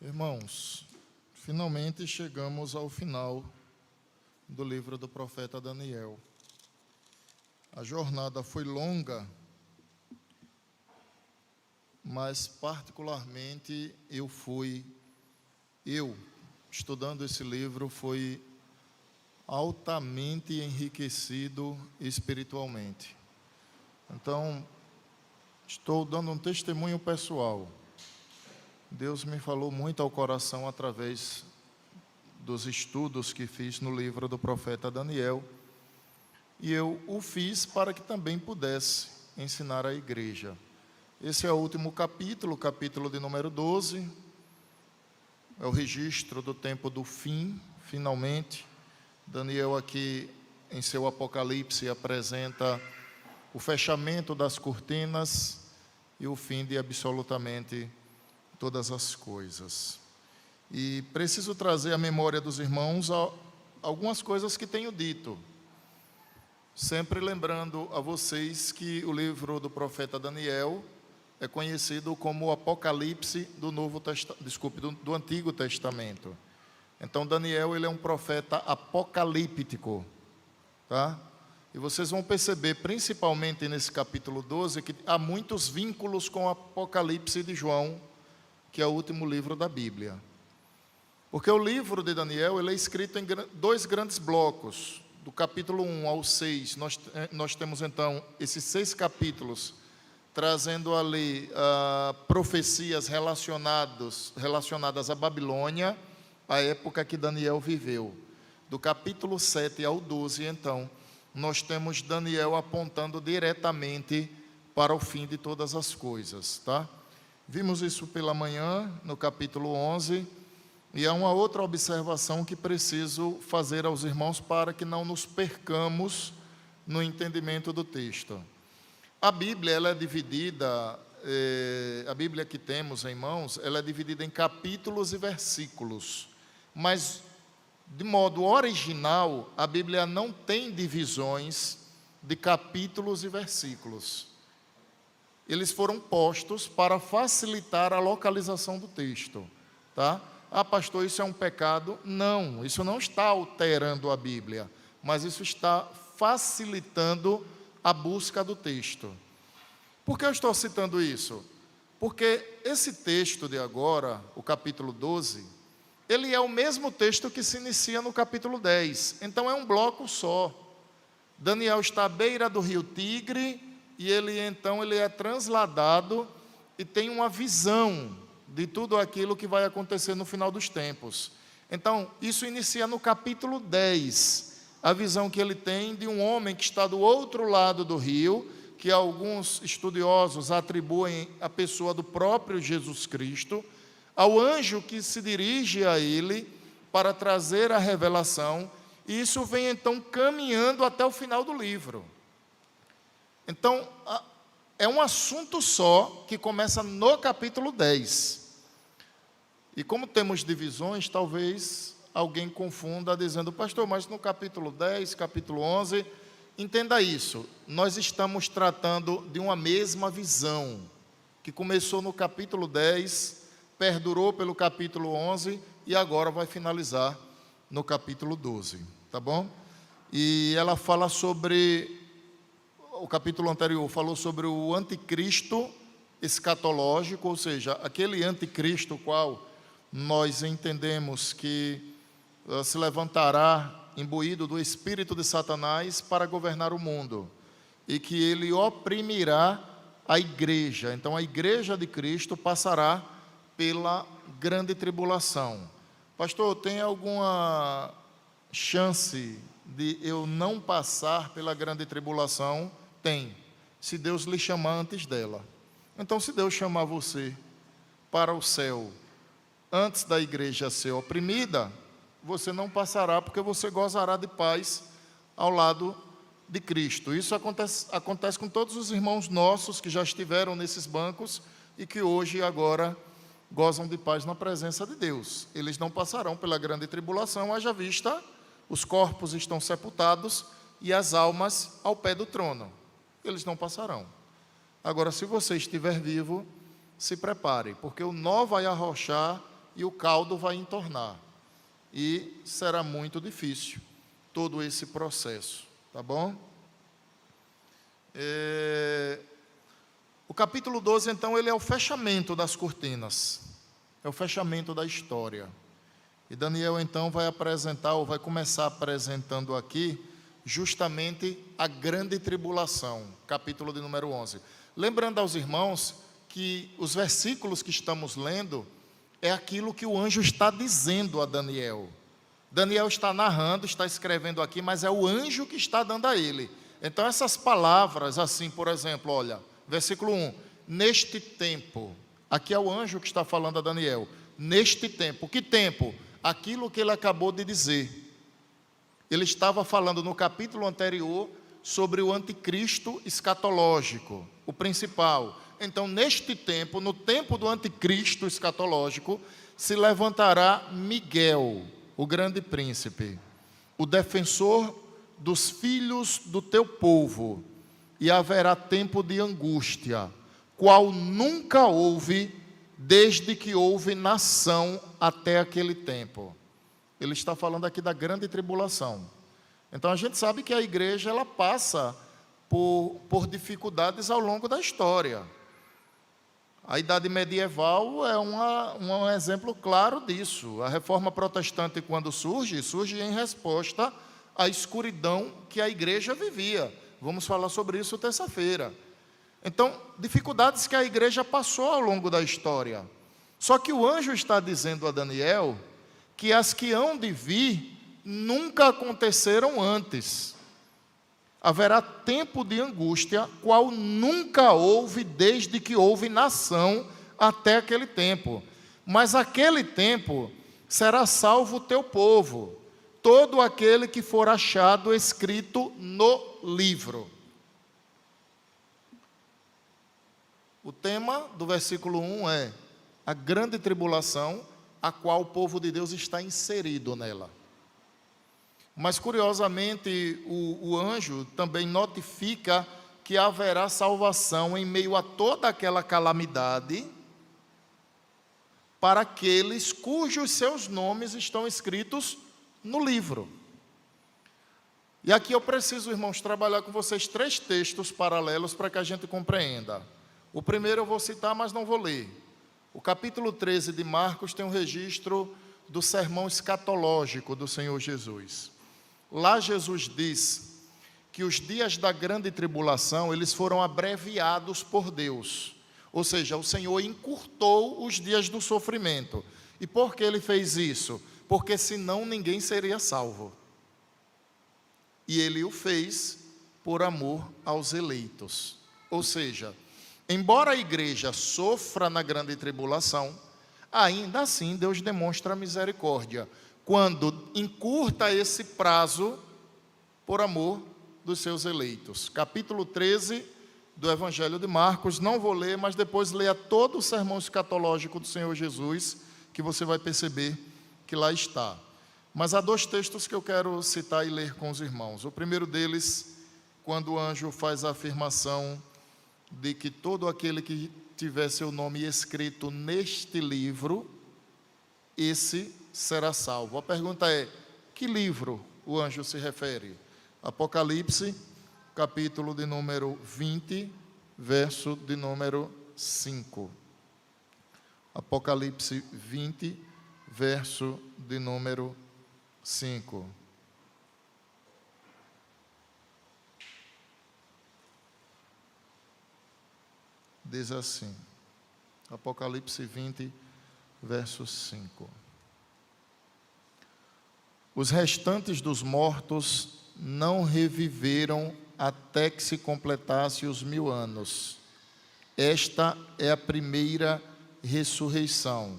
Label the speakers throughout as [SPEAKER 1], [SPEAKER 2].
[SPEAKER 1] Irmãos, finalmente chegamos ao final do livro do profeta Daniel. A jornada foi longa, mas particularmente estudando esse livro, fui altamente enriquecido espiritualmente. Então, estou dando um testemunho pessoal. Deus me falou muito ao coração através dos estudos que fiz no livro do profeta Daniel, e eu o fiz para que também pudesse ensinar à igreja. Esse é o último capítulo, o capítulo de número 12, é o registro do tempo do fim, finalmente. Daniel aqui, em seu Apocalipse, apresenta o fechamento das cortinas e o fim de absolutamente todas as coisas. E preciso trazer à memória dos irmãos algumas coisas que tenho dito, sempre lembrando a vocês que o livro do profeta Daniel é conhecido como o Apocalipse do Antigo Testamento. Então Daniel, ele é um profeta apocalíptico, tá? E vocês vão perceber, principalmente nesse capítulo 12, que há muitos vínculos com o Apocalipse de João, que é o último livro da Bíblia. Porque o livro de Daniel, ele é escrito em dois grandes blocos. Do capítulo 1 ao 6, nós temos então esses 6 capítulos, trazendo ali profecias relacionadas à Babilônia, a época que Daniel viveu. Do capítulo 7 ao 12, então, nós temos Daniel apontando diretamente para o fim de todas as coisas, tá? Vimos isso pela manhã, no capítulo 11, e há uma outra observação que preciso fazer aos irmãos para que não nos percamos no entendimento do texto. A Bíblia, ela é dividida, a Bíblia que temos em mãos, ela é dividida em capítulos e versículos, mas, de modo original, a Bíblia não tem divisões de capítulos e versículos. Eles foram postos para facilitar a localização do texto, tá? Ah, pastor, isso é um pecado? Não, isso não está alterando a Bíblia, mas isso está facilitando a busca do texto. Por que eu estou citando isso? Porque esse texto de agora, o capítulo 12, ele é o mesmo texto que se inicia no capítulo 10, então é um bloco só. Daniel está à beira do rio Tigre, e ele é transladado e tem uma visão de tudo aquilo que vai acontecer no final dos tempos. Então, isso inicia no capítulo 10, a visão que ele tem de um homem que está do outro lado do rio, que alguns estudiosos atribuem à pessoa do próprio Jesus Cristo, ao anjo que se dirige a ele para trazer a revelação, e isso vem então caminhando até o final do livro. Então, é um assunto só que começa no capítulo 10. E como temos divisões, talvez alguém confunda dizendo, pastor, mas no capítulo 10, capítulo 11, entenda isso. Nós estamos tratando de uma mesma visão, que começou no capítulo 10, perdurou pelo capítulo 11 e agora vai finalizar no capítulo 12, tá bom? E ela fala sobre... O capítulo anterior falou sobre o anticristo escatológico, ou seja, aquele anticristo qual nós entendemos que se levantará imbuído do espírito de Satanás para governar o mundo, e que ele oprimirá a igreja. Então a igreja de Cristo passará pela grande tribulação. Pastor, tem alguma chance de eu não passar pela grande tribulação? Tem, se Deus lhe chamar antes dela. Então, se Deus chamar você para o céu antes da igreja ser oprimida, você não passará, porque você gozará de paz ao lado de Cristo. Isso acontece com todos os irmãos nossos que já estiveram nesses bancos e que hoje e agora gozam de paz na presença de Deus. Eles não passarão pela grande tribulação, haja vista, os corpos estão sepultados e as almas ao pé do trono. Eles não passarão. Agora, se você estiver vivo, se prepare, porque o nó vai arrochar e o caldo vai entornar. E será muito difícil todo esse processo, tá bom? O capítulo 12, então, ele é o fechamento das cortinas, é o fechamento da história. E Daniel, então, vai apresentar, ou vai começar apresentando aqui, justamente a grande tribulação, capítulo de número 11. Lembrando aos irmãos que os versículos que estamos lendo é aquilo que o anjo está dizendo a Daniel. Daniel está narrando, está escrevendo aqui, mas é o anjo que está dando a ele. Então essas palavras, assim, por exemplo, olha, versículo 1, neste tempo, aqui é o anjo que está falando a Daniel, neste tempo, que tempo? Aquilo que ele acabou de dizer. Ele estava falando no capítulo anterior sobre o anticristo escatológico, o principal. Então, neste tempo, no tempo do anticristo escatológico, se levantará Miguel, o grande príncipe, o defensor dos filhos do teu povo, e haverá tempo de angústia, qual nunca houve, desde que houve nação até aquele tempo. Ele está falando aqui da grande tribulação. Então a gente sabe que a igreja ela passa por dificuldades ao longo da história. A idade medieval é um exemplo claro disso. A reforma protestante, quando surge em resposta à escuridão que a igreja vivia. Vamos falar sobre isso terça-feira. Então, dificuldades que a igreja passou ao longo da história. Só que o anjo está dizendo a Daniel que as que hão de vir nunca aconteceram antes. Haverá tempo de angústia, qual nunca houve desde que houve nação até aquele tempo. Mas aquele tempo será salvo o teu povo, todo aquele que for achado escrito no livro. O tema do versículo 1 é a grande tribulação, a qual o povo de Deus está inserido nela. Mas, curiosamente, o anjo também notifica que haverá salvação em meio a toda aquela calamidade para aqueles cujos seus nomes estão escritos no livro. E aqui eu preciso, irmãos, trabalhar com vocês 3 textos paralelos para que a gente compreenda. O primeiro eu vou citar, mas não vou ler. O capítulo 13 de Marcos tem um registro do sermão escatológico do Senhor Jesus. Lá Jesus diz que os dias da grande tribulação, eles foram abreviados por Deus. Ou seja, o Senhor encurtou os dias do sofrimento. E por que Ele fez isso? Porque senão ninguém seria salvo. E Ele o fez por amor aos eleitos. Ou seja, embora a igreja sofra na grande tribulação, ainda assim Deus demonstra misericórdia, quando encurta esse prazo por amor dos seus eleitos. Capítulo 13 do Evangelho de Marcos, não vou ler, mas depois leia todo o sermão escatológico do Senhor Jesus, que você vai perceber que lá está. Mas há 2 textos que eu quero citar e ler com os irmãos. O primeiro deles, quando o anjo faz a afirmação de que todo aquele que tiver seu nome escrito neste livro, esse será salvo. A pergunta é, que livro o anjo se refere? Apocalipse, capítulo de número 20, verso de número 5. Apocalipse 20, verso de número 5. Diz assim, Apocalipse 20, verso 5. Os restantes dos mortos não reviveram até que se completasse os 1000 anos. Esta é a primeira ressurreição.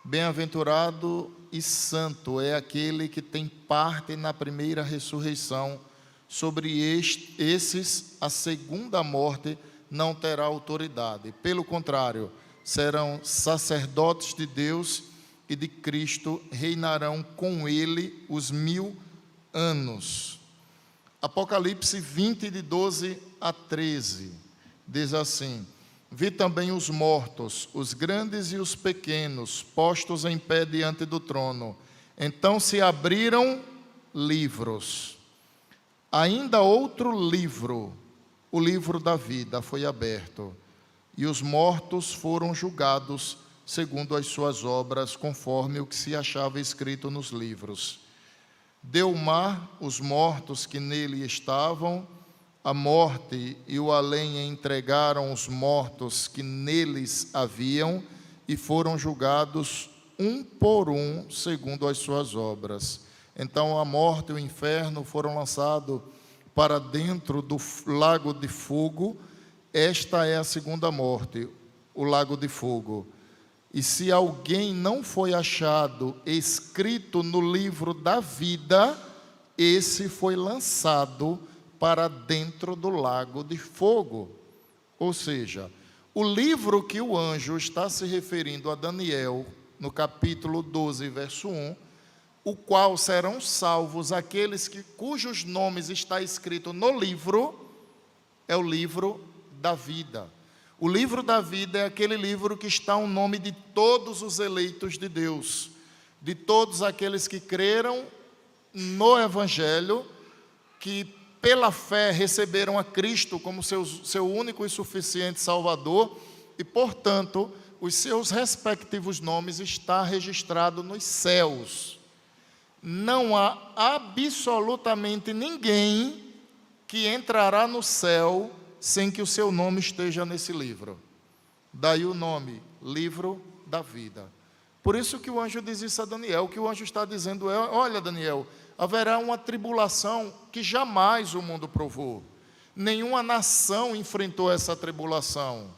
[SPEAKER 1] Bem-aventurado e santo é aquele que tem parte na primeira ressurreição. Sobre esses, a segunda morte não terá autoridade. Pelo contrário, serão sacerdotes de Deus e de Cristo, reinarão com ele os 1000 anos. Apocalipse 20, de 12 a 13, diz assim: Vi também os mortos, os grandes e os pequenos, postos em pé diante do trono. Então se abriram livros. Ainda outro livro, o livro da vida, foi aberto. E os mortos foram julgados segundo as suas obras, conforme o que se achava escrito nos livros. Deu o mar os mortos que nele estavam, a morte e o além entregaram os mortos que neles haviam, e foram julgados um por um, segundo as suas obras. Então a morte e o inferno foram lançados para dentro do lago de fogo. Esta é a segunda morte, o lago de fogo. E se alguém não foi achado escrito no livro da vida, esse foi lançado para dentro do lago de fogo. Ou seja, o livro que o anjo está se referindo a Daniel, no capítulo 12, verso 1, o qual serão salvos aqueles cujos nomes está escrito no livro, é o livro da vida. O livro da vida é aquele livro que está o nome de todos os eleitos de Deus, de todos aqueles que creram no Evangelho, que pela fé receberam a Cristo como seu único e suficiente Salvador, e, portanto, os seus respectivos nomes estão registrados nos céus. Não há absolutamente ninguém que entrará no céu sem que o seu nome esteja nesse livro. Daí o nome, livro da vida. Por isso que o anjo diz isso a Daniel. O que o anjo está dizendo é: olha, Daniel, haverá uma tribulação que jamais o mundo provou. Nenhuma nação enfrentou essa tribulação.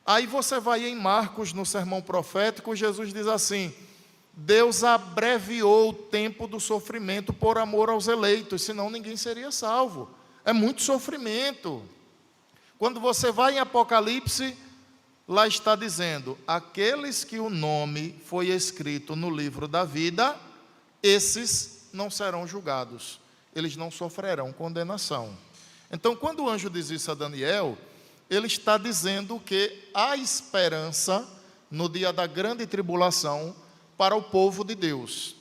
[SPEAKER 1] Aí você vai em Marcos, no sermão profético, Jesus diz assim: Deus abreviou o tempo do sofrimento por amor aos eleitos, senão ninguém seria salvo. É muito sofrimento. Quando você vai em Apocalipse, lá está dizendo: aqueles que o nome foi escrito no livro da vida, esses não serão julgados, eles não sofrerão condenação. Então, quando o anjo diz isso a Daniel, ele está dizendo que há esperança no dia da grande tribulação para o povo de Deus.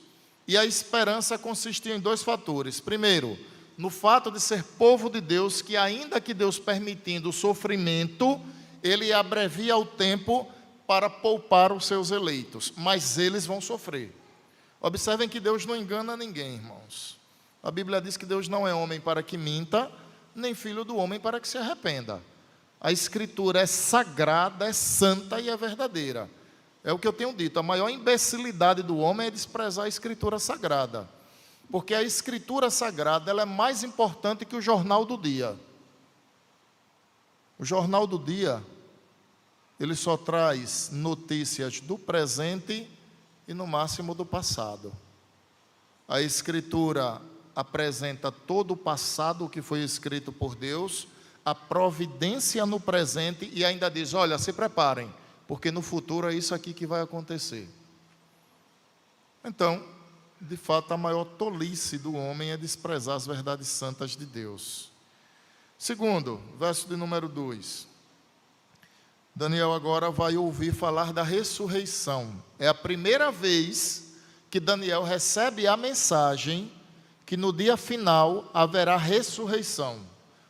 [SPEAKER 1] E a esperança consiste em dois fatores. Primeiro, no fato de ser povo de Deus, que ainda que Deus permitindo o sofrimento, Ele abrevia o tempo para poupar os seus eleitos, mas eles vão sofrer. Observem que Deus não engana ninguém, irmãos. A Bíblia diz que Deus não é homem para que minta, nem filho do homem para que se arrependa. A Escritura é sagrada, é santa e é verdadeira. É o que eu tenho dito: a maior imbecilidade do homem é desprezar a Escritura sagrada. Porque a Escritura sagrada, ela é mais importante que o jornal do dia. O jornal do dia, ele só traz notícias do presente e no máximo do passado. A Escritura apresenta todo o passado que foi escrito por Deus, a providência no presente, e ainda diz: olha, se preparem, porque no futuro é isso aqui que vai acontecer. Então, de fato, a maior tolice do homem é desprezar as verdades santas de Deus. Segundo, verso de número 2. Daniel agora vai ouvir falar da ressurreição. É a primeira vez que Daniel recebe a mensagem que no dia final haverá ressurreição.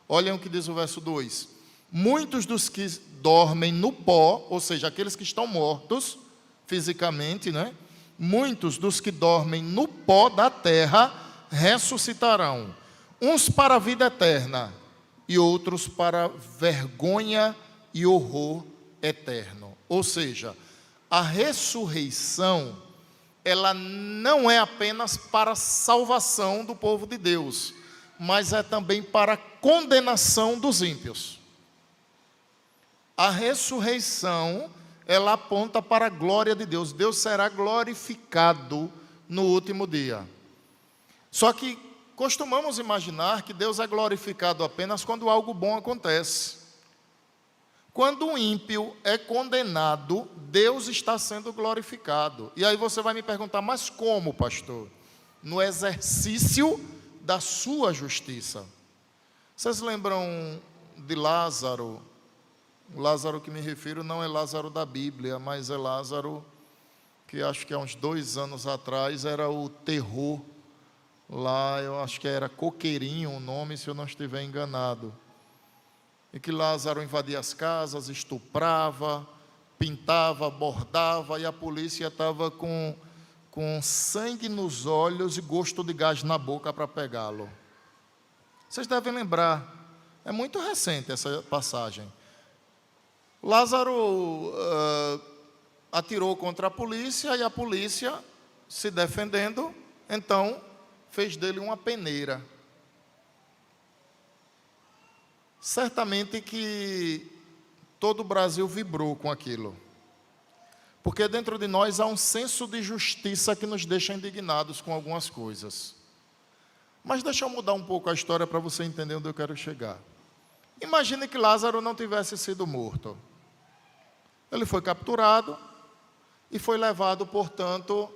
[SPEAKER 1] Olhem o que diz o verso 2. Muitos dos que dormem no pó, ou seja, aqueles que estão mortos fisicamente, né? Muitos dos que dormem no pó da terra ressuscitarão, uns para a vida eterna e outros para vergonha e horror eterno. Ou seja, a ressurreição, ela não é apenas para a salvação do povo de Deus, mas é também para a condenação dos ímpios. A ressurreição, ela aponta para a glória de Deus. Deus será glorificado no último dia. Só que costumamos imaginar que Deus é glorificado apenas quando algo bom acontece. Quando um ímpio é condenado, Deus está sendo glorificado. E aí você vai me perguntar: mas como, pastor? No exercício da sua justiça. Vocês lembram de Lázaro, O Lázaro que me refiro não é Lázaro da Bíblia, mas é Lázaro que acho que há uns 2 anos atrás era o terror lá, eu acho que era Coqueirinho o nome, se eu não estiver enganado. E que Lázaro invadia as casas, estuprava, pintava, bordava, e a polícia estava com sangue nos olhos e gosto de gás na boca para pegá-lo. Vocês devem lembrar, é muito recente essa passagem. Lázaro atirou contra a polícia, e a polícia, se defendendo, então fez dele uma peneira. Certamente que todo o Brasil vibrou com aquilo, porque dentro de nós há um senso de justiça que nos deixa indignados com algumas coisas. Mas deixa eu mudar um pouco a história para você entender onde eu quero chegar. Imagine que Lázaro não tivesse sido morto. Ele foi capturado e foi levado, portanto,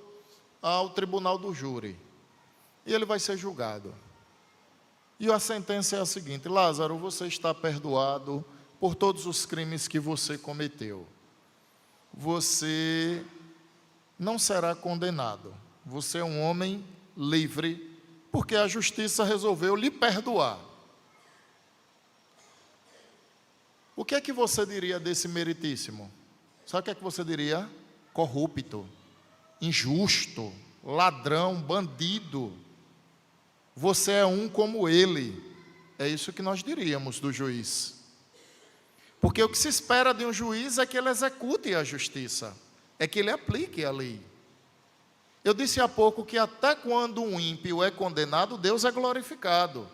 [SPEAKER 1] ao tribunal do júri. E ele vai ser julgado. E a sentença é a seguinte: Lázaro, você está perdoado por todos os crimes que você cometeu. Você não será condenado. Você é um homem livre, porque a justiça resolveu lhe perdoar. O que é que você diria desse meritíssimo? Sabe o que é que você diria? Corrupto, injusto, ladrão, bandido. Você é um como ele. É isso que nós diríamos do juiz. Porque o que se espera de um juiz é que ele execute a justiça, é que ele aplique a lei. Eu disse há pouco que até quando um ímpio é condenado, Deus é glorificado.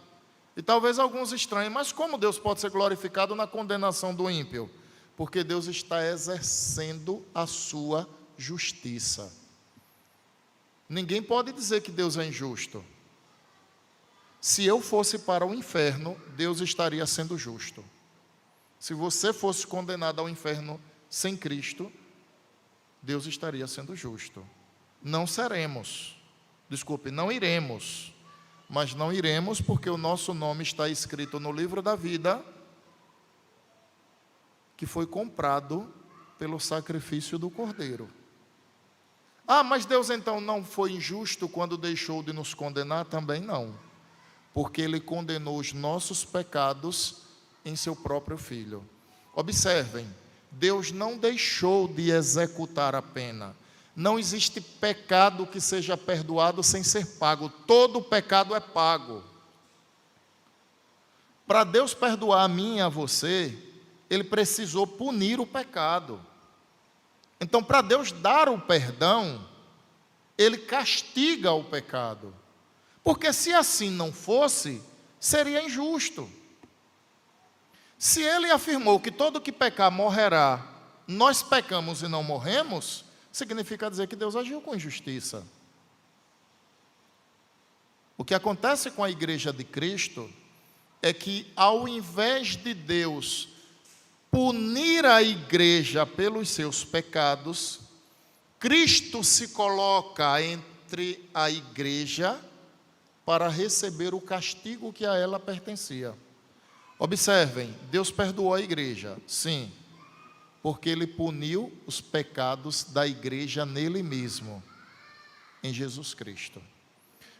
[SPEAKER 1] E talvez alguns estranhem, mas como Deus pode ser glorificado na condenação do ímpio? Porque Deus está exercendo a sua justiça. Ninguém pode dizer que Deus é injusto. Se eu fosse para o inferno, Deus estaria sendo justo. Se você fosse condenado ao inferno sem Cristo, Deus estaria sendo justo. Não seremos, desculpe, não iremos, mas não iremos porque o nosso nome está escrito no livro da vida, que foi comprado pelo sacrifício do Cordeiro. Ah, mas Deus então não foi injusto quando deixou de nos condenar? Também não, porque Ele condenou os nossos pecados em seu próprio Filho. Observem, Deus não deixou de executar a pena. Não existe pecado que seja perdoado sem ser pago. Todo pecado é pago. Para Deus perdoar a mim e a você, Ele precisou punir o pecado. Então, para Deus dar o perdão, Ele castiga o pecado. Porque se assim não fosse, seria injusto. Se Ele afirmou que todo que pecar morrerá, nós pecamos e não morremos, significa dizer que Deus agiu com injustiça. O que acontece com a igreja de Cristo é que, ao invés de Deus punir a igreja pelos seus pecados, Cristo se coloca entre a igreja para receber o castigo que a ela pertencia. Observem, Deus perdoou a igreja, sim, porque Ele puniu os pecados da igreja nele mesmo, em Jesus Cristo.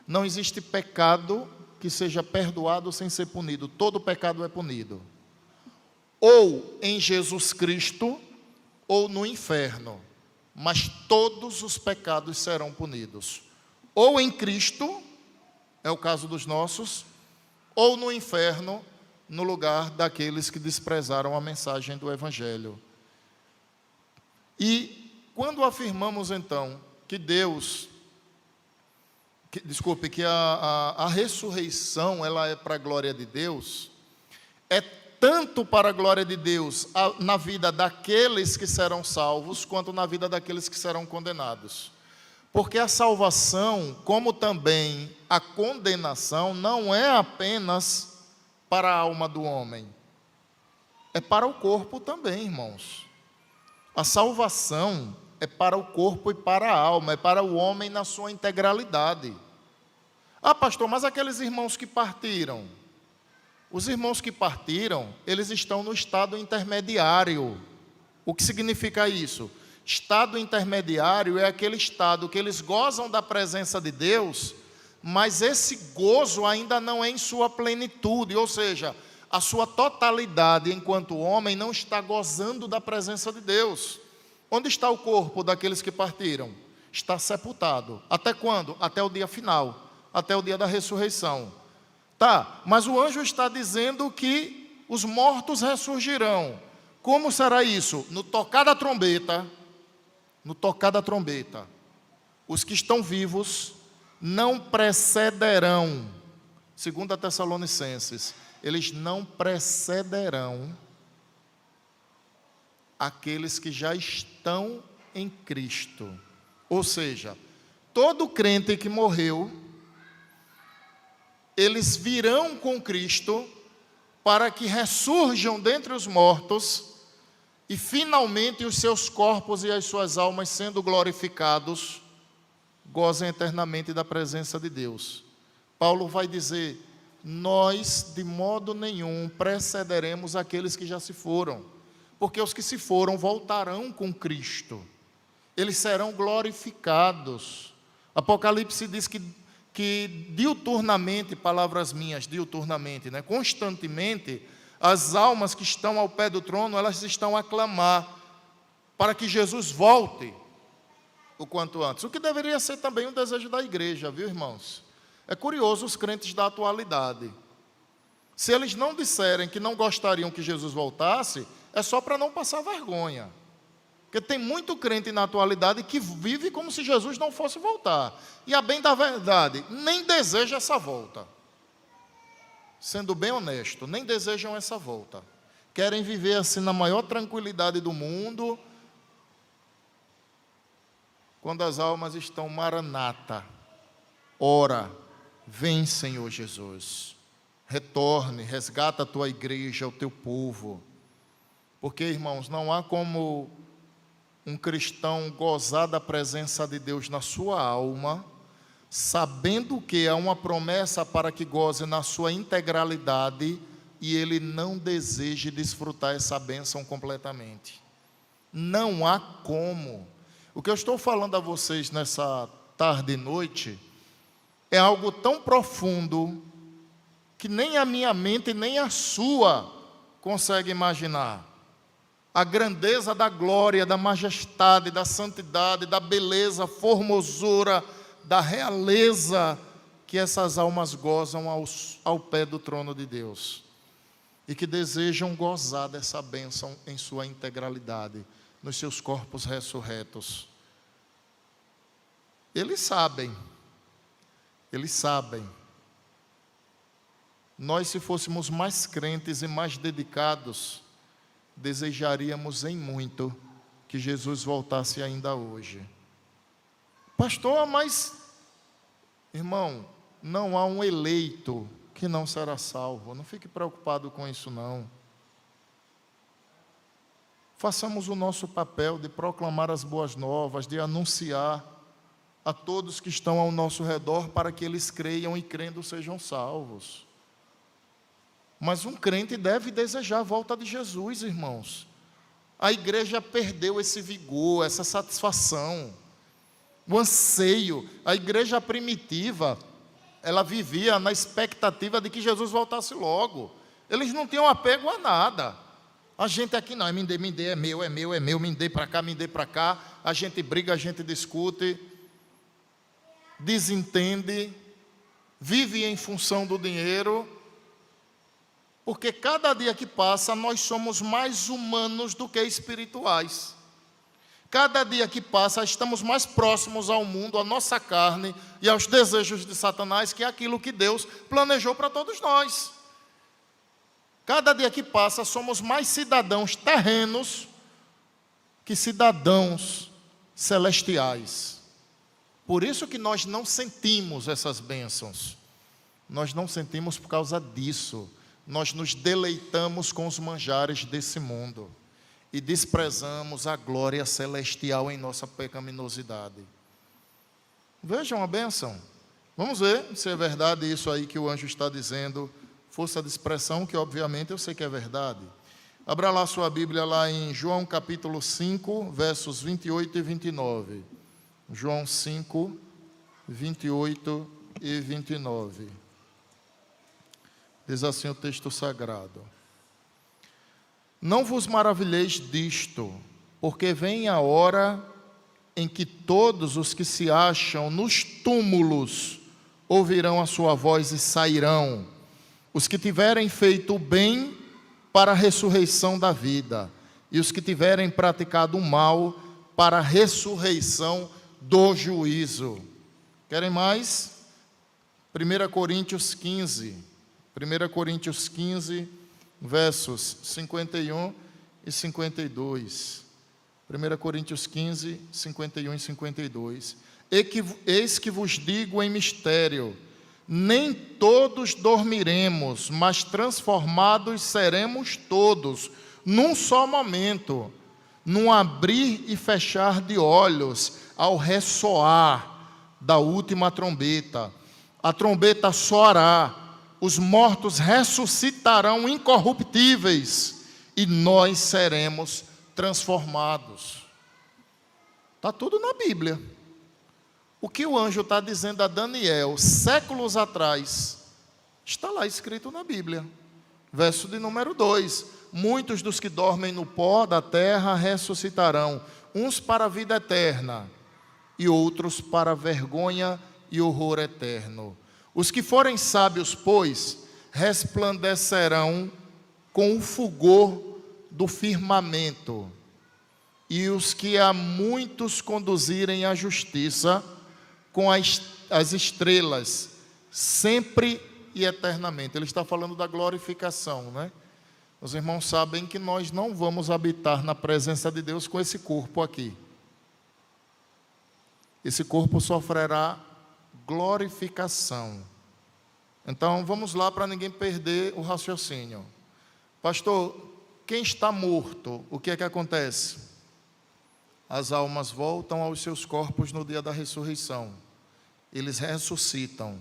[SPEAKER 1] Não existe pecado que seja perdoado sem ser punido. Todo pecado é punido. Ou em Jesus Cristo, ou no inferno. Mas todos os pecados serão punidos. Ou em Cristo, é o caso dos nossos, ou no inferno, no lugar daqueles que desprezaram a mensagem do Evangelho. E quando afirmamos então que que a ressurreição ela é para a glória de Deus, é tanto para a glória de Deus na vida daqueles que serão salvos, quanto na vida daqueles que serão condenados. Porque a salvação, como também a condenação, não é apenas para a alma do homem, é para o corpo também, irmãos. A salvação é para o corpo e para a alma, é para o homem na sua integralidade. Ah, pastor, mas aqueles irmãos que partiram, Os irmãos que partiram, eles estão no estado intermediário. O que significa isso? Estado intermediário é aquele estado que eles gozam da presença de Deus, mas esse gozo ainda não é em sua plenitude, ou seja, a sua totalidade enquanto homem não está gozando da presença de Deus. Onde está o corpo daqueles que partiram? Está sepultado. Até quando? Até o dia final, até o dia da ressurreição. Tá, mas o anjo está dizendo que os mortos ressurgirão. Como será isso? No tocar da trombeta, os que estão vivos não precederão, segundo a Tessalonicenses, eles não precederão aqueles que já estão em Cristo. Ou seja, todo crente que morreu, eles virão com Cristo para que ressurjam dentre os mortos e finalmente os seus corpos e as suas almas, sendo glorificados, gozem eternamente da presença de Deus. Paulo vai dizer: nós de modo nenhum precederemos aqueles que já se foram, porque os que se foram voltarão com Cristo, eles serão glorificados. Apocalipse diz que diuturnamente, palavras minhas, diuturnamente, constantemente, as almas que estão ao pé do trono, elas estão a clamar para que Jesus volte o quanto antes. O que deveria ser também um desejo da igreja, viu, irmãos? É curioso os crentes da atualidade. Se eles não disserem que não gostariam que Jesus voltasse, é só para não passar vergonha. Porque tem muito crente na atualidade que vive como se Jesus não fosse voltar. E a bem da verdade, nem deseja essa volta. Sendo bem honesto, nem desejam essa volta. Querem viver assim na maior tranquilidade do mundo, quando as almas estão maranata. Ora, vem, Senhor Jesus. Retorne, resgata a tua igreja, o teu povo. Porque, irmãos, não há como um cristão gozar da presença de Deus na sua alma, sabendo que há uma promessa para que goze na sua integralidade e ele não deseje desfrutar essa bênção completamente. Não há como. O que eu estou falando a vocês nessa tarde e noite é algo tão profundo que nem a minha mente nem a sua consegue imaginar. A grandeza da glória, da majestade, da santidade, da beleza, formosura, da realeza que essas almas gozam ao pé do trono de Deus. E que desejam gozar dessa bênção em sua integralidade, nos seus corpos ressurretos. Eles sabem. Nós, se fôssemos mais crentes e mais dedicados, desejaríamos em muito que Jesus voltasse ainda hoje. Pastor, mas, irmão, não há um eleito que não será salvo. Não fique preocupado com isso, não. Façamos o nosso papel de proclamar as boas novas, de anunciar a todos que estão ao nosso redor para que eles creiam e crendo sejam salvos. Mas um crente deve desejar a volta de Jesus, irmãos. A igreja perdeu esse vigor, essa satisfação, o anseio. A igreja primitiva, ela vivia na expectativa de que Jesus voltasse logo. Eles não tinham apego a nada. A gente aqui não, me dê, é meu, me dê para cá. A gente briga, a gente discute, desentende, vive em função do dinheiro. Porque cada dia que passa, nós somos mais humanos do que espirituais. Cada dia que passa, estamos mais próximos ao mundo, à nossa carne e aos desejos de Satanás, que é aquilo que Deus planejou para todos nós. Cada dia que passa, somos mais cidadãos terrenos que cidadãos celestiais. Por isso que nós não sentimos essas bênçãos. Nós não sentimos por causa disso. Nós nos deleitamos com os manjares desse mundo e desprezamos a glória celestial em nossa pecaminosidade. Vejam a bênção. Vamos ver se é verdade isso aí que o anjo está dizendo. força de expressão, que obviamente eu sei que é verdade. Abra lá sua Bíblia, lá em João capítulo 5, versos 28 e 29. João 5, 28 e 29. Diz assim o texto sagrado: Não vos maravilheis disto, porque vem a hora em que todos os que se acham nos túmulos ouvirão a sua voz e sairão, os que tiverem feito o bem para a ressurreição da vida, e os que tiverem praticado o mal para a ressurreição do juízo. Querem mais? 1 Coríntios 15, versos 51 e 52. 1 Coríntios 15, 51 e 52. Eis que vos digo em mistério, nem todos dormiremos, mas transformados seremos todos, num só momento, num abrir e fechar de olhos, ao ressoar da última trombeta. A trombeta soará, os mortos ressuscitarão incorruptíveis, e nós seremos transformados. Está tudo na Bíblia. O que o anjo está dizendo a Daniel, séculos atrás, está lá escrito na Bíblia. Verso de número 2. Muitos dos que dormem no pó da terra ressuscitarão, uns para a vida eterna, e outros para a vergonha e horror eterno. Os que forem sábios, pois, resplandecerão com o fulgor do firmamento, e os que a muitos conduzirem à justiça, com as estrelas, sempre e eternamente. Ele está falando da glorificação, né? Os irmãos sabem que nós não vamos habitar na presença de Deus com esse corpo aqui. Esse corpo sofrerá glorificação. Então, vamos lá para ninguém perder o raciocínio. Pastor, quem está morto, o que é que acontece? As almas voltam aos seus corpos no dia da ressurreição. Eles ressuscitam.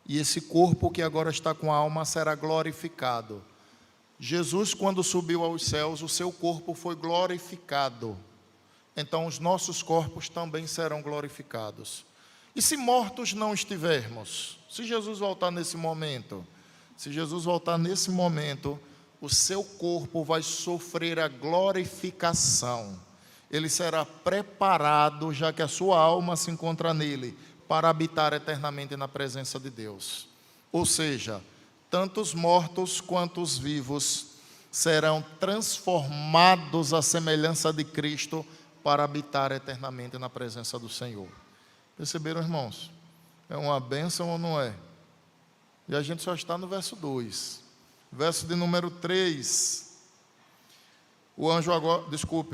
[SPEAKER 1] E esse corpo que agora está com a alma será glorificado. Jesus, quando subiu aos céus, o seu corpo foi glorificado. Então, os nossos corpos também serão glorificados. E se mortos não estivermos? Se Jesus voltar nesse momento? Se Jesus voltar nesse momento, o seu corpo vai sofrer a glorificação. Ele será preparado, já que a sua alma se encontra nele, para habitar eternamente na presença de Deus. Ou seja, tanto os mortos quanto os vivos serão transformados à semelhança de Cristo para habitar eternamente na presença do Senhor. Perceberam, irmãos? É uma bênção ou não é? E a gente só está no verso 2. Verso de número 3.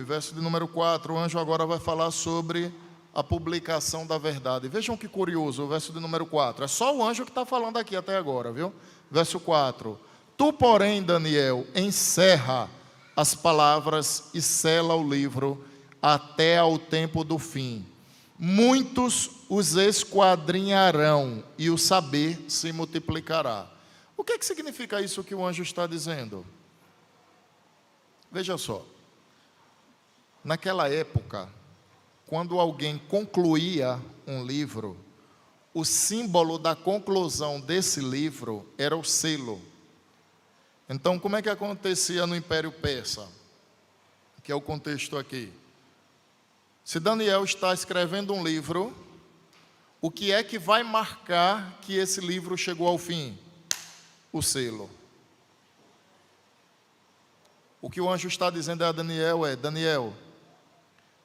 [SPEAKER 1] Verso de número 4. O anjo agora vai falar sobre a publicação da verdade. Vejam que curioso, o verso de número 4. É só o anjo que está falando aqui até agora, viu? Verso 4. Tu, porém, Daniel, encerra as palavras e sela o livro até ao tempo do fim. Muitos os esquadrinharão e o saber se multiplicará. O que é que significa isso que o anjo está dizendo? Veja só. Naquela época, quando alguém concluía um livro, o símbolo da conclusão desse livro era o selo. Então, como é que acontecia no Império Persa? Que é o contexto aqui. Se Daniel está escrevendo um livro, o que é que vai marcar que esse livro chegou ao fim? O selo. O que o anjo está dizendo a Daniel é: Daniel,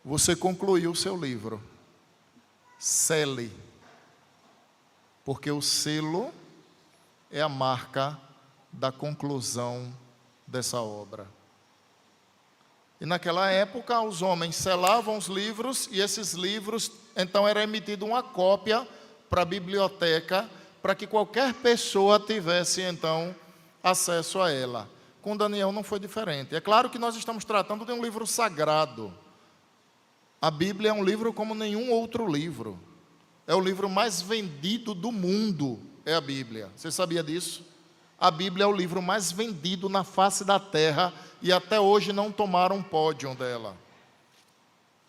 [SPEAKER 1] você concluiu o seu livro, sele, porque o selo é a marca da conclusão dessa obra. E naquela época os homens selavam os livros, e esses livros, então era emitida uma cópia para a biblioteca, para que qualquer pessoa tivesse então acesso a ela. Com Daniel não foi diferente. É claro que nós estamos tratando de um livro sagrado. A Bíblia é um livro como nenhum outro livro. É o livro mais vendido do mundo, é a Bíblia. Você sabia disso? a Bíblia é o livro mais vendido na face da terra e até hoje não tomaram um pódio dela.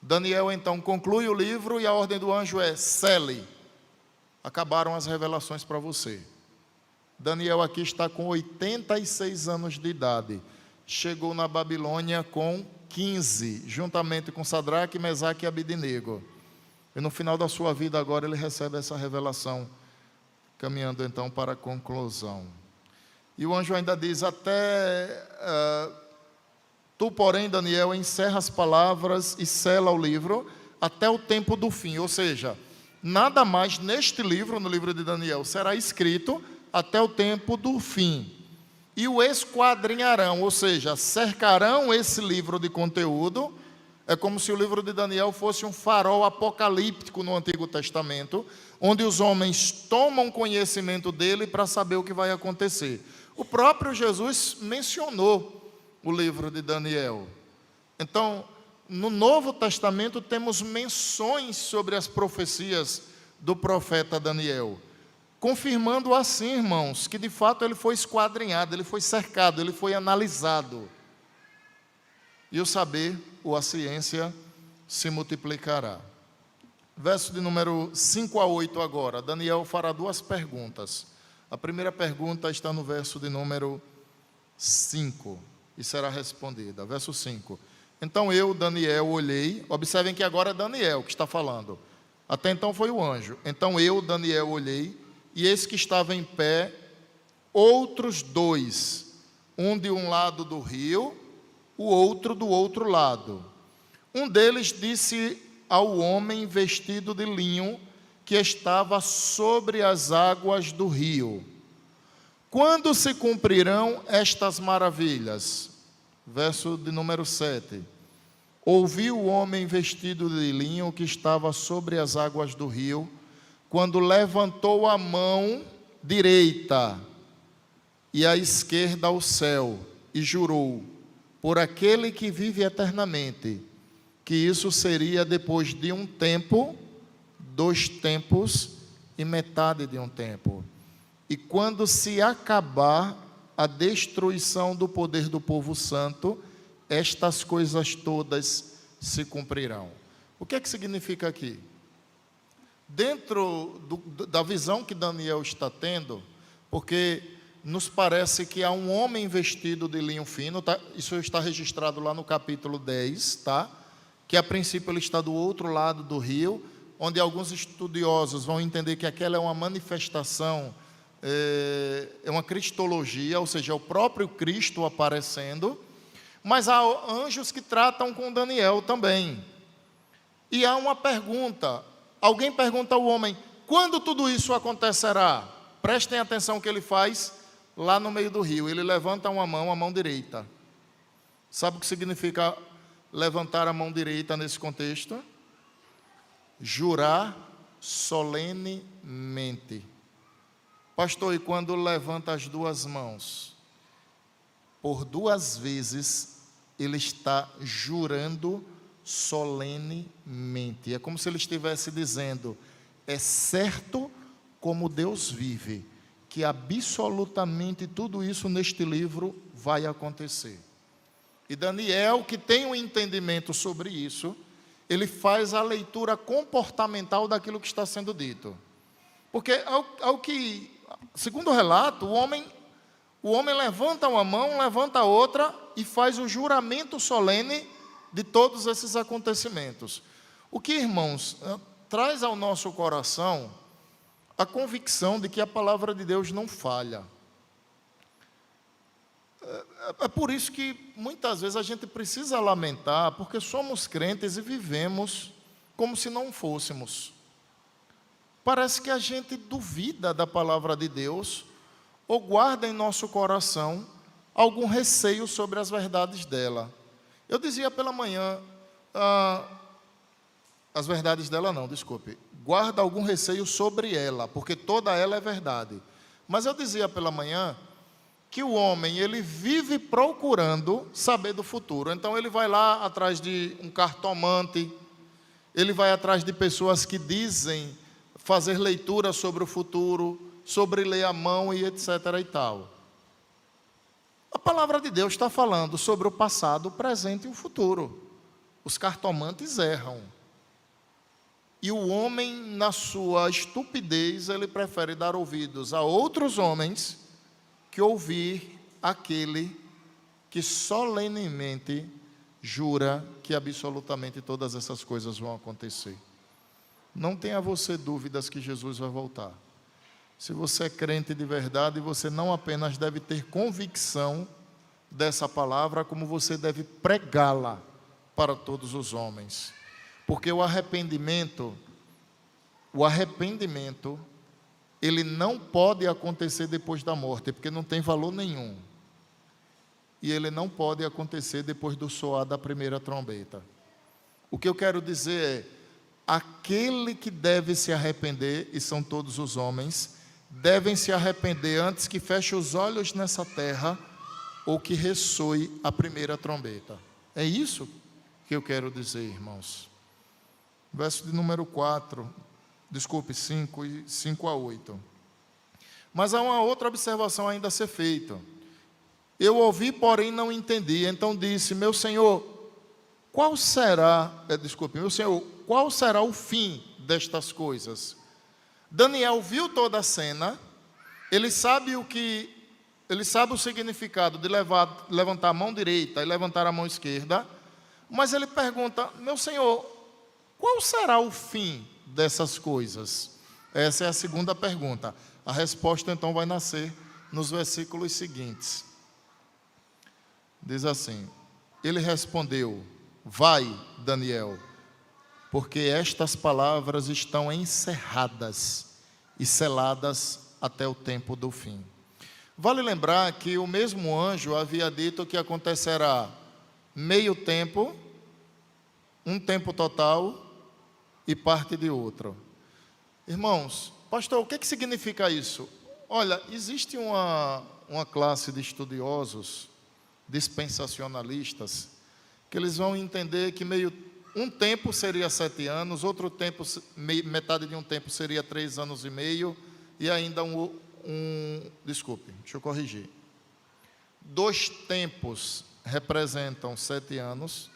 [SPEAKER 1] Daniel então conclui o livro e a ordem do anjo é: cele. Acabaram as revelações para você. Daniel aqui está com 86 anos de idade. Chegou na Babilônia com 15, juntamente com Sadraque, Mesaque e Abidnego. E no final da sua vida agora ele recebe essa revelação, caminhando então para a conclusão. E o anjo ainda diz: tu, porém, Daniel, encerra as palavras e sela o livro até o tempo do fim. Ou seja, nada mais neste livro, no livro de Daniel, será escrito até o tempo do fim. E o esquadrinharão, ou seja, cercarão esse livro de conteúdo. É como se o livro de Daniel fosse um farol apocalíptico no Antigo Testamento, onde os homens tomam conhecimento dele para saber o que vai acontecer. O próprio Jesus mencionou o livro de Daniel. Então, no Novo Testamento temos menções sobre as profecias do profeta Daniel, confirmando assim, irmãos, que de fato ele foi esquadrinhado, ele foi cercado, ele foi analisado. E o saber, ou a ciência, se multiplicará. Verso de número 5 a 8 agora. Daniel fará duas perguntas. A primeira pergunta está no verso de número 5 e será respondida. Verso 5. Então eu, Daniel, olhei. Observem que agora é Daniel que está falando. Até então foi o anjo. Então eu, Daniel, olhei, e eis que estava em pé outros dois, um de um lado do rio, o outro do outro lado. Um deles disse ao homem vestido de linho que estava sobre as águas do rio: quando se cumprirão estas maravilhas? Verso de número 7. Ouvi o homem vestido de linho que estava sobre as águas do rio, quando levantou a mão direita e a esquerda ao céu, e jurou, por aquele que vive eternamente, que isso seria depois de um tempo, 2 tempos e metade de um tempo. E quando se acabar a destruição do poder do povo santo, estas coisas todas se cumprirão. O que é que significa aqui? Dentro da visão que Daniel está tendo, porque nos parece que há um homem vestido de linho fino, tá? Isso está registrado lá no capítulo 10, tá? Que a princípio ele está do outro lado do rio, onde alguns estudiosos vão entender que aquela é uma manifestação, é uma cristologia, ou seja, é o próprio Cristo aparecendo, mas há anjos que tratam com Daniel também. E há uma pergunta, alguém pergunta ao homem: quando tudo isso acontecerá? Prestem atenção o que ele faz lá no meio do rio. Ele levanta uma mão, a mão direita. Sabe o que significa levantar a mão direita nesse contexto? Jurar solenemente. Pastor, e quando levanta as duas mãos? Por 2 vezes ele está jurando solenemente. É como se ele estivesse dizendo: é certo como Deus vive, que absolutamente tudo isso neste livro vai acontecer. E Daniel, que tem um entendimento sobre isso, ele faz a leitura comportamental daquilo que está sendo dito. Porque, segundo o relato, o homem levanta uma mão, levanta a outra e faz o juramento solene de todos esses acontecimentos. O que, irmãos, traz ao nosso coração a convicção de que a palavra de Deus não falha. É por isso que muitas vezes a gente precisa lamentar, porque somos crentes e vivemos como se não fôssemos. Parece que a gente duvida da palavra de Deus, ou guarda em nosso coração algum receio sobre as verdades dela. Eu dizia pela manhã, as verdades dela não, desculpe, guarda algum receio sobre ela, porque toda ela é verdade. Mas eu dizia pela manhã que o homem, ele vive procurando saber do futuro. Então ele vai lá atrás de um cartomante, ele vai atrás de pessoas que dizem fazer leitura sobre o futuro, sobre ler a mão e etc. e tal. A palavra de Deus está falando sobre o passado, o presente e o futuro. Os cartomantes erram. E o homem, na sua estupidez, ele prefere dar ouvidos a outros homens que ouvir aquele que solenemente jura que absolutamente todas essas coisas vão acontecer. Não tenha você dúvidas que Jesus vai voltar. Se você é crente de verdade, você não apenas deve ter convicção dessa palavra, como você deve pregá-la para todos os homens. Porque o arrependimento, ele não pode acontecer depois da morte, porque não tem valor nenhum. E ele não pode acontecer depois do soar da primeira trombeta. O que eu quero dizer é, aquele que deve se arrepender, e são todos os homens, devem se arrepender antes que feche os olhos nessa terra, ou que ressoe a primeira trombeta. É isso que eu quero dizer, irmãos. Verso de número 5 a 8. Mas há uma outra observação ainda a ser feita. Eu ouvi, porém não entendi. Então disse, meu Senhor, qual será o fim destas coisas? Daniel viu toda a cena, ele sabe o significado de levantar a mão direita e levantar a mão esquerda, mas ele pergunta, meu Senhor, qual será o fim dessas coisas? Essa é a segunda pergunta. A resposta então vai nascer nos versículos seguintes. Diz assim, ele respondeu, vai, Daniel, porque estas palavras estão encerradas e seladas até o tempo do fim. Vale lembrar que o mesmo anjo havia dito que acontecerá meio tempo, um tempo total e parte de outro. Irmãos, pastor, o que significa isso? Olha, existe uma classe de estudiosos, dispensacionalistas, que eles vão entender que um tempo seria 7 anos, outro tempo, metade de um tempo seria 3 anos e meio, e ainda desculpe, deixa eu corrigir. 2 tempos representam 7 anos,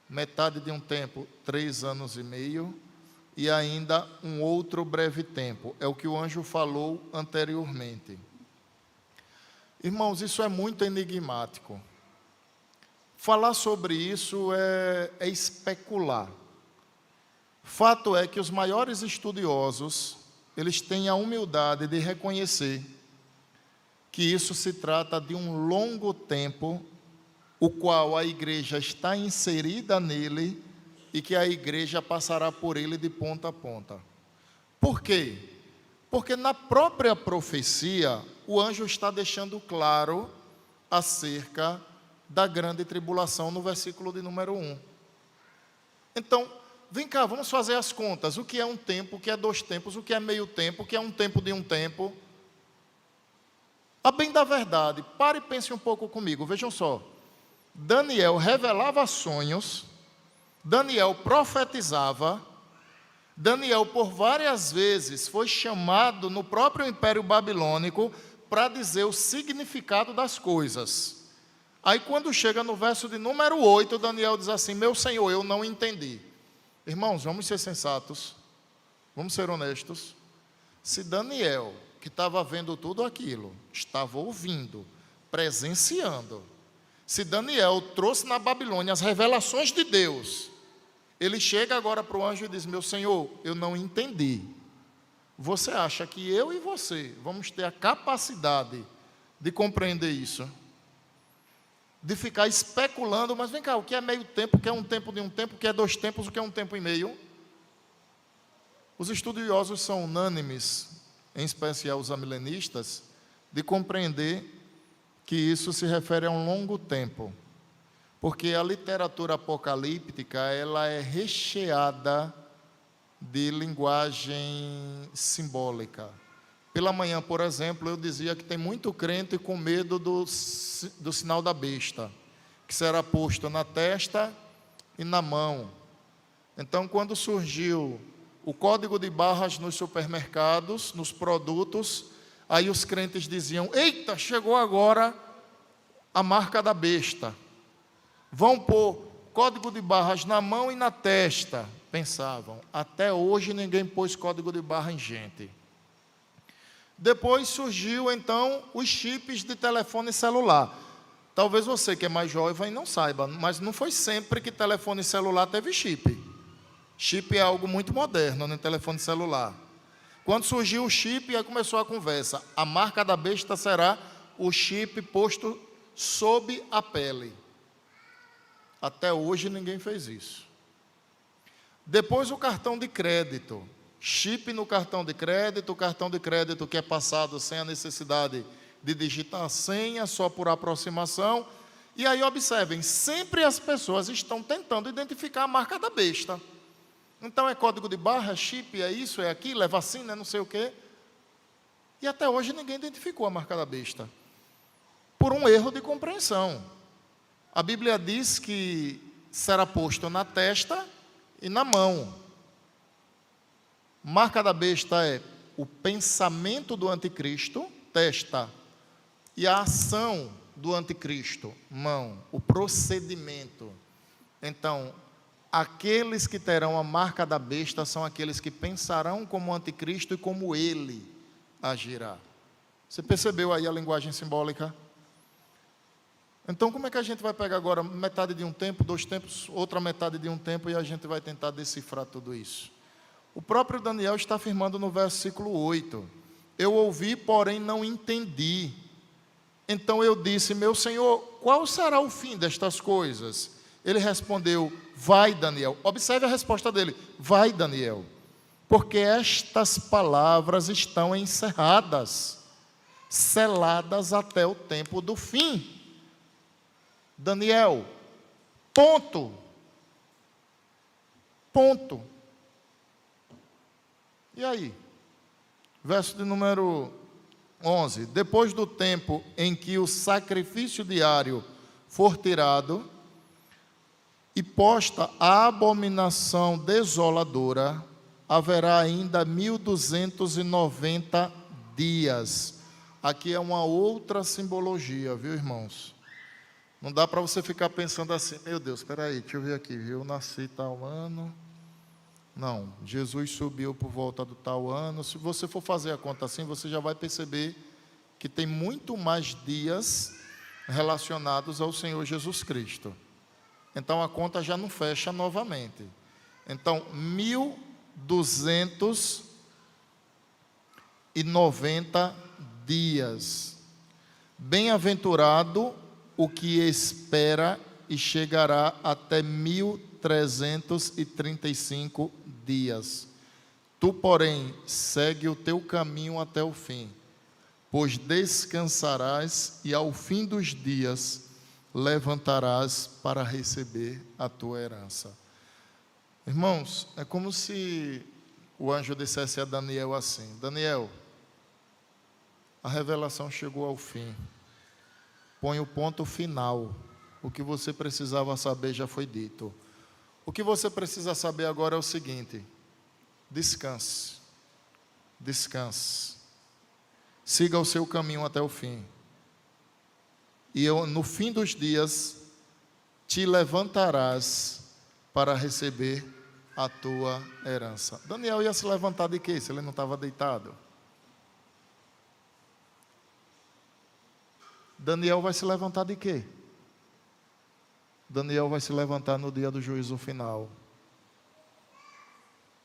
[SPEAKER 1] metade de um tempo, 3 anos e meio, e ainda um outro breve tempo. É o que o anjo falou anteriormente. Irmãos, isso é muito enigmático. Falar sobre isso é especular. Fato é que os maiores estudiosos, eles têm a humildade de reconhecer que isso se trata de um longo tempo, o qual a igreja está inserida nele e que a igreja passará por ele de ponta a ponta. Por quê? Porque na própria profecia, o anjo está deixando claro acerca da grande tribulação no versículo de número 1. Então, vem cá, vamos fazer as contas. O que é um tempo, o que é 2 tempos, o que é meio tempo, o que é um tempo de um tempo. A bem da verdade, pare e pense um pouco comigo, vejam só. Daniel revelava sonhos, Daniel profetizava, Daniel por várias vezes foi chamado no próprio Império Babilônico para dizer o significado das coisas. Aí quando chega no verso de número 8, Daniel diz assim, meu Senhor, eu não entendi. Irmãos, vamos ser sensatos, vamos ser honestos. Se Daniel, que estava vendo tudo aquilo, estava ouvindo, presenciando, se Daniel trouxe na Babilônia as revelações de Deus, ele chega agora para o anjo e diz, meu Senhor, eu não entendi. Você acha que eu e você vamos ter a capacidade de compreender isso? De ficar especulando, mas vem cá, o que é meio tempo, o que é um tempo de um tempo, o que é 2 tempos, o que é um tempo e meio? Os estudiosos são unânimes, em especial os amilenistas, de compreender que isso se refere a um longo tempo, porque a literatura apocalíptica, ela é recheada de linguagem simbólica. Pela manhã, por exemplo, eu dizia que tem muito crente com medo do sinal da besta, que será posto na testa e na mão. Então, quando surgiu o código de barras nos supermercados, nos produtos, aí os crentes diziam, eita, chegou agora a marca da besta. Vão pôr código de barras na mão e na testa. Pensavam. Até hoje ninguém pôs código de barra em gente. Depois surgiu, então, os chips de telefone celular. Talvez você que é mais jovem não saiba, mas não foi sempre que telefone celular teve chip. Chip é algo muito moderno no telefone celular. Quando surgiu o chip, aí começou a conversa. A marca da besta será o chip posto sob a pele. Até hoje ninguém fez isso. Depois o cartão de crédito. Chip no cartão de crédito, o cartão de crédito que é passado sem a necessidade de digitar a senha, só por aproximação. E aí observem, sempre as pessoas estão tentando identificar a marca da besta. Então é código de barra, chip, é isso, é aquilo, é vacina, é não sei o quê. E até hoje ninguém identificou a marca da besta. Por um erro de compreensão. A Bíblia diz que será posto na testa e na mão. Marca da besta é o pensamento do anticristo, testa, e a ação do anticristo, mão, o procedimento. Então, aqueles que terão a marca da besta são aqueles que pensarão como o anticristo e como ele agirá. Você percebeu aí a linguagem simbólica? Então, como é que a gente vai pegar agora metade de um tempo, 2 tempos, outra metade de um tempo, e a gente vai tentar decifrar tudo isso? O próprio Daniel está afirmando no versículo 8: eu ouvi, porém não entendi. Então eu disse: meu Senhor, qual será o fim destas coisas? Ele respondeu: vai, Daniel. Observe a resposta dele: vai, Daniel, porque estas palavras estão encerradas, seladas até o tempo do fim. Daniel, ponto. Ponto. E aí? Verso de número 11. Depois do tempo em que o sacrifício diário for tirado e posta a abominação desoladora, haverá ainda 1290 dias. Aqui é uma outra simbologia, viu, irmãos? Não dá para você ficar pensando assim: meu Deus, espera aí, deixa eu ver aqui, eu nasci tal ano. Não, Jesus subiu por volta do tal ano. Se você for fazer a conta assim, você já vai perceber que tem muito mais dias relacionados ao Senhor Jesus Cristo. Então a conta já não fecha novamente. Então, 1290 dias. Bem-aventurado o que espera e chegará até 1335 dias. Tu, porém, segue o teu caminho até o fim, pois descansarás e ao fim dos dias levantarás para receber a tua herança. Irmãos, é como se o anjo dissesse a Daniel assim: Daniel, a revelação chegou ao fim. Põe o ponto final. O que você precisava saber já foi dito. O que você precisa saber agora é o seguinte: descanse. Descanse. Siga o seu caminho até o fim. E no fim dos dias, te levantarás para receber a tua herança. Daniel ia se levantar de quê, se ele não estava deitado? Daniel vai se levantar de quê? Daniel vai se levantar no dia do juízo final.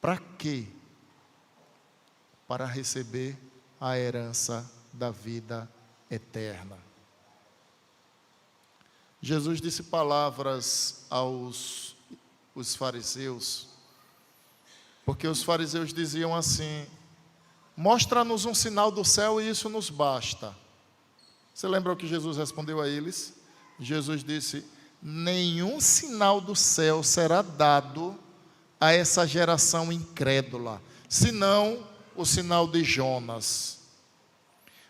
[SPEAKER 1] Para quê? Para receber a herança da vida eterna. Jesus disse palavras aos fariseus, porque os fariseus diziam assim: mostra-nos um sinal do céu e isso nos basta. Você lembra o que Jesus respondeu a eles? Jesus disse: nenhum sinal do céu será dado a essa geração incrédula, senão o sinal de Jonas.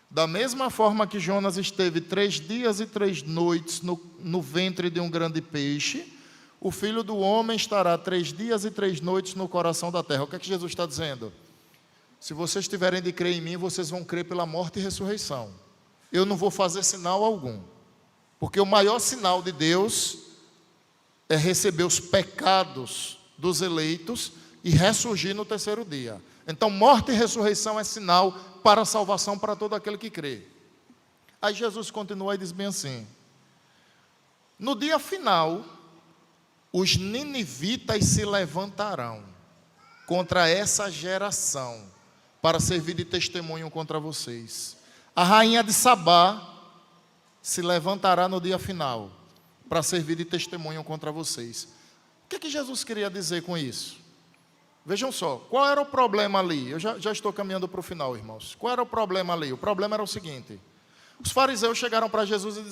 [SPEAKER 1] Da mesma forma que Jonas esteve 3 dias e 3 noites no ventre de um grande peixe, o Filho do Homem estará 3 dias e 3 noites no coração da terra. O que é que Jesus está dizendo? Se vocês tiverem de crer em mim, vocês vão crer pela morte e ressurreição. Eu não vou fazer sinal algum. Porque o maior sinal de Deus é receber os pecados dos eleitos e ressurgir no terceiro dia. Então, morte e ressurreição é sinal para a salvação para todo aquele que crê. Aí Jesus continua e diz bem assim: no dia final, os ninivitas se levantarão contra essa geração para servir de testemunho contra vocês. A rainha de Sabá se levantará no dia final para servir de testemunho contra vocês. O que Jesus queria dizer com isso? Vejam só, qual era o problema ali? Eu já estou caminhando para o final, irmãos. Qual era o problema ali? O problema era o seguinte: os fariseus chegaram para Jesus e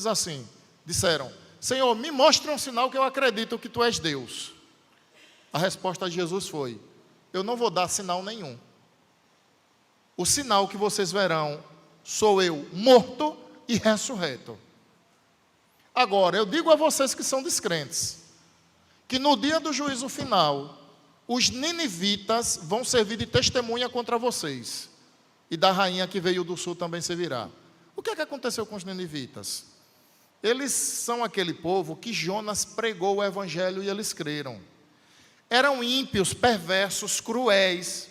[SPEAKER 1] disseram: Senhor, me mostre um sinal que eu acredito que tu és Deus. A resposta de Jesus foi: eu não vou dar sinal nenhum. O sinal que vocês verão sou eu morto e ressurreto. Agora, eu digo a vocês que são descrentes, que no dia do juízo final, os ninivitas vão servir de testemunha contra vocês, e da rainha que veio do sul também servirá. O que é que aconteceu com os ninivitas? Eles são aquele povo que Jonas pregou o evangelho e eles creram. Eram ímpios, perversos, cruéis.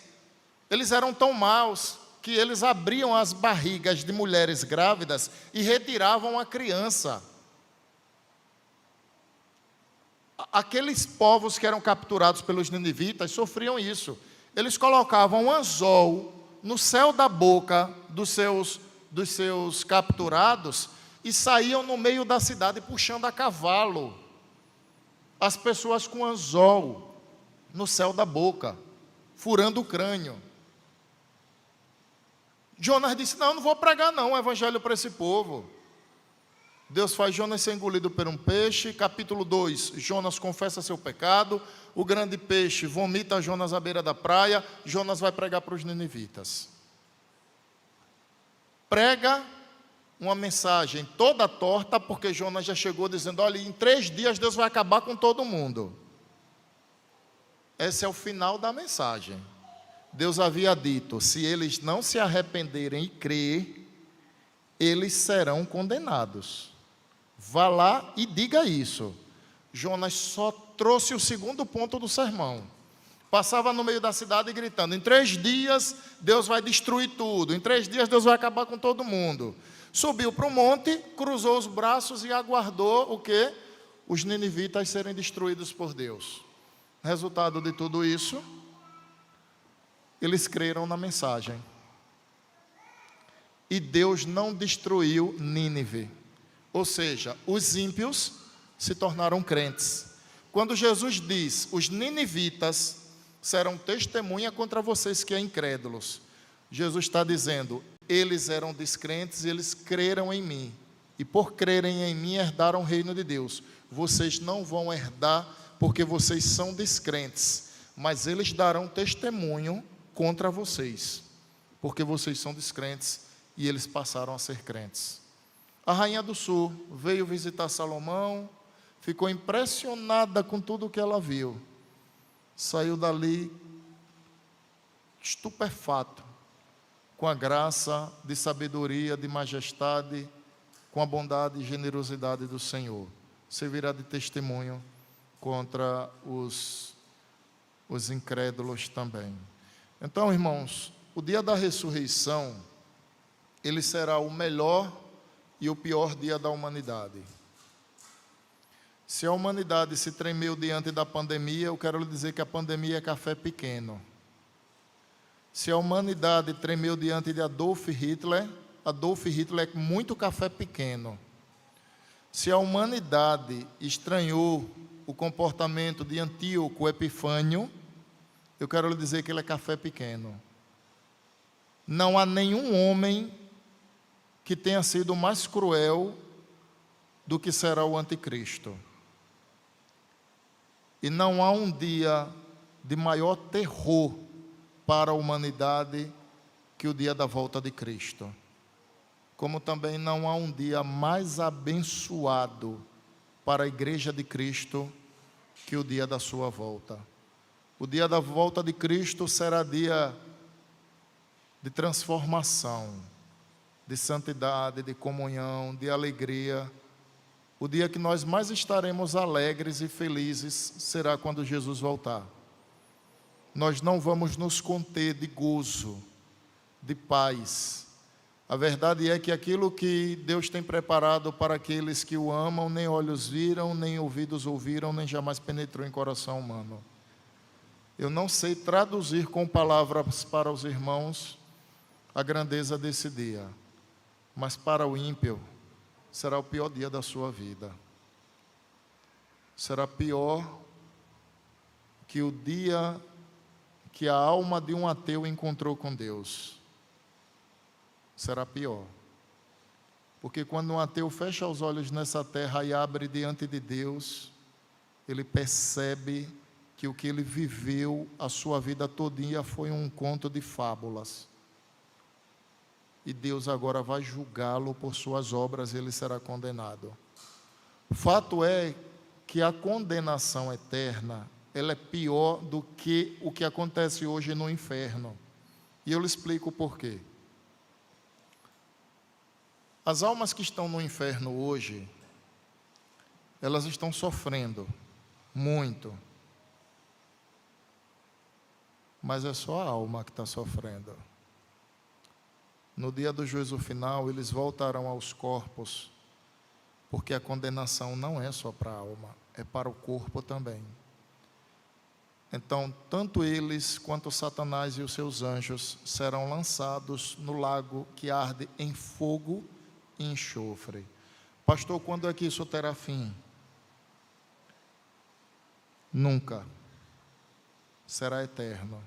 [SPEAKER 1] Eles eram tão maus que eles abriam as barrigas de mulheres grávidas e retiravam a criança. Aqueles povos que eram capturados pelos ninivitas sofriam isso. Eles colocavam um anzol no céu da boca dos seus capturados e saíam no meio da cidade puxando a cavalo. As pessoas com anzol no céu da boca, furando o crânio. Jonas disse: não vou pregar não o evangelho para esse povo. Deus faz Jonas ser engolido por um peixe. Capítulo 2, Jonas confessa seu pecado. O grande peixe vomita Jonas à beira da praia. Jonas vai pregar para os ninivitas. Prega uma mensagem toda torta, porque Jonas já chegou dizendo: olha, em 3 dias Deus vai acabar com todo mundo. Esse é o final da mensagem. Deus havia dito: se eles não se arrependerem e crer, eles serão condenados. Vá lá e diga isso. Jonas só trouxe o segundo ponto do sermão. Passava no meio da cidade gritando: em 3 dias Deus vai destruir tudo, em 3 dias Deus vai acabar com todo mundo. Subiu para o monte, cruzou os braços e aguardou o quê? Os ninivitas serem destruídos por Deus. Resultado de tudo isso, eles creram na mensagem. E Deus não destruiu Nínive. Ou seja, os ímpios se tornaram crentes. Quando Jesus diz: os ninivitas serão testemunha contra vocês que é incrédulos, Jesus está dizendo: eles eram descrentes e eles creram em mim. E por crerem em mim, herdaram o reino de Deus. Vocês não vão herdar porque vocês são descrentes, mas eles darão testemunho contra vocês, porque vocês são descrentes e eles passaram a ser crentes. A rainha do sul veio visitar Salomão, ficou impressionada com tudo o que ela viu. Saiu dali estupefato, com a graça de sabedoria, de majestade, com a bondade e generosidade do Senhor. Servirá de testemunho contra os incrédulos também. Então, irmãos, o dia da ressurreição, ele será o melhor e o pior dia da humanidade. Se a humanidade se tremeu diante da pandemia, eu quero lhe dizer que a pandemia é café pequeno. Se a humanidade tremeu diante de Adolf Hitler é muito café pequeno. Se a humanidade estranhou o comportamento de Antíoco Epifânio, eu quero lhe dizer que ele é café pequeno. Não há nenhum homem que tenha sido mais cruel do que será o anticristo. E não há um dia de maior terror para a humanidade que o dia da volta de Cristo. Como também não há um dia mais abençoado para a igreja de Cristo que o dia da sua volta. O dia da volta de Cristo será dia de transformação, de santidade, de comunhão, de alegria, O dia que nós mais estaremos alegres e felizes será quando Jesus voltar. Nós não vamos nos conter de gozo, de paz. A verdade é que aquilo que Deus tem preparado para aqueles que o amam, nem olhos viram, nem ouvidos ouviram, nem jamais penetrou em coração humano. Eu não sei traduzir com palavras para os irmãos a grandeza desse dia, mas para o ímpio será o pior dia da sua vida. Será pior que o dia que a alma de um ateu encontrou com Deus. Será pior. Porque quando um ateu fecha os olhos nessa terra e abre diante de Deus, ele percebe que o que ele viveu a sua vida todinha foi um conto de fábulas. E Deus agora vai julgá-lo por suas obras e ele será condenado. O fato é que a condenação eterna, ela é pior do que o que acontece hoje no inferno. E eu lhe explico por quê. As almas que estão no inferno hoje, elas estão sofrendo muito. Mas é só a alma que está sofrendo. No dia do juízo final, eles voltarão aos corpos, porque a condenação não é só para a alma, é para o corpo também. Então, tanto eles quanto Satanás e os seus anjos serão lançados no lago que arde em fogo e enxofre. Pastor, quando é que isso terá fim? Nunca. Será eterno.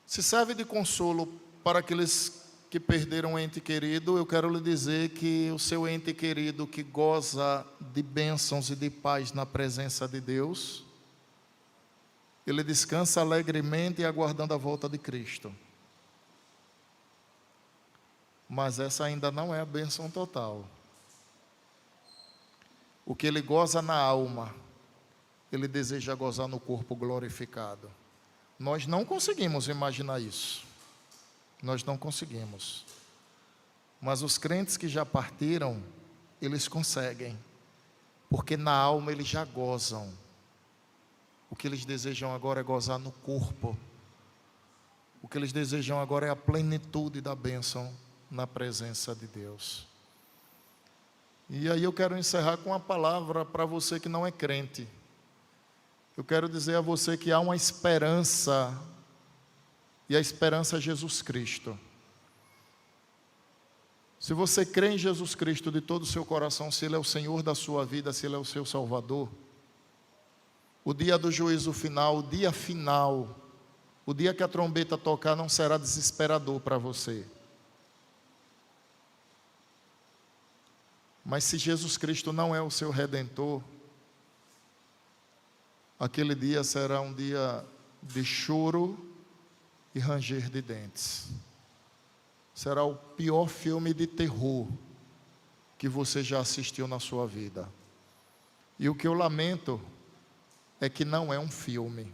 [SPEAKER 1] Se serve de consolo para aqueles que perderam um ente querido, eu quero lhe dizer que o seu ente querido que goza de bênçãos e de paz na presença de Deus, ele descansa alegremente aguardando a volta de Cristo. Mas essa ainda não é a bênção total. O que ele goza na alma, ele deseja gozar no corpo glorificado. Nós não conseguimos imaginar isso. Nós não conseguimos. Mas os crentes que já partiram, eles conseguem. Porque na alma eles já gozam. O que eles desejam agora é gozar no corpo. O que eles desejam agora é a plenitude da bênção na presença de Deus. E aí eu quero encerrar com uma palavra para você que não é crente. Eu quero dizer a você que há uma esperança, e a esperança é Jesus Cristo. Se você crê em Jesus Cristo de todo o seu coração, se Ele é o Senhor da sua vida, se Ele é o seu Salvador, o dia do juízo final, o dia final, o dia que a trombeta tocar não será desesperador para você. Mas se Jesus Cristo não é o seu Redentor, aquele dia será um dia de choro e ranger de dentes. Será o pior filme de terror que você já assistiu na sua vida. E o que eu lamento é que não é um filme.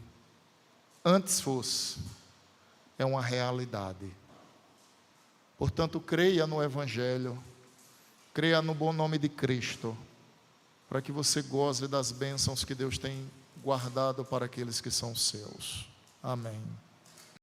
[SPEAKER 1] Antes fosse, é uma realidade. Portanto, creia no Evangelho, creia no bom nome de Cristo, para que você goze das bênçãos que Deus tem guardado para aqueles que são seus. Amém.